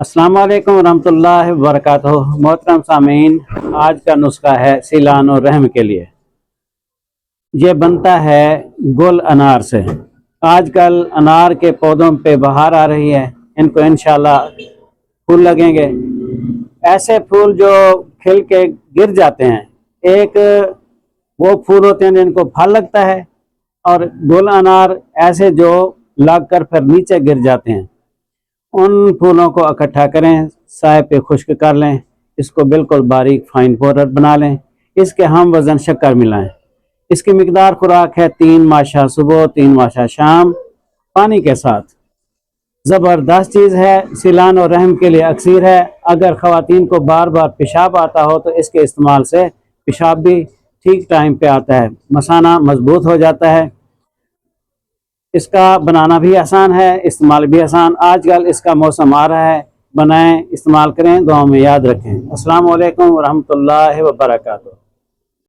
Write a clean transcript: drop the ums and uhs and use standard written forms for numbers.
अस्सलाम वालेकुम रहमतुल्लाहि व बरकातुहू। मोहतरम सामीन, आज का नुस्खा है सीलान और रहम के लिए। ये बनता है गुल अनार से। आजकल अनार के पौधों पे बहार आ रही है, इनको इंशाल्लाह फूल लगेंगे। ऐसे फूल जो खिल के गिर जाते हैं, एक वो फूल होते हैं जिनको फल लगता है, और गुल अनार ऐसे जो लगकर फिर नीचे गिर जाते हैं। उन फूलों को इकट्ठा करें, साए पे खुश्क कर लें, इसको बिल्कुल बारीक फाइन पाउडर बना लें। इसके हम वज़न शक्कर मिलाएं। इसकी मिकदार खुराक है 3 माशा सुबह, 3 माशा शाम, पानी के साथ। ज़बरदस्त चीज़ है, सीलान और रहम के लिए अक्सीर है। अगर ख़वातीन को बार बार पेशाब आता हो तो इसके इस्तेमाल से पेशाब भी ठीक टाइम पे आता है, मसाना मजबूत हो जाता है। इसका बनाना भी आसान है, इस्तेमाल भी आसान। आजकल इसका मौसम आ रहा है, बनाएं, इस्तेमाल करें, दुआ में याद रखें। अस्सलाम वालेकुम रहमतुल्लाहि व बरकातुहू।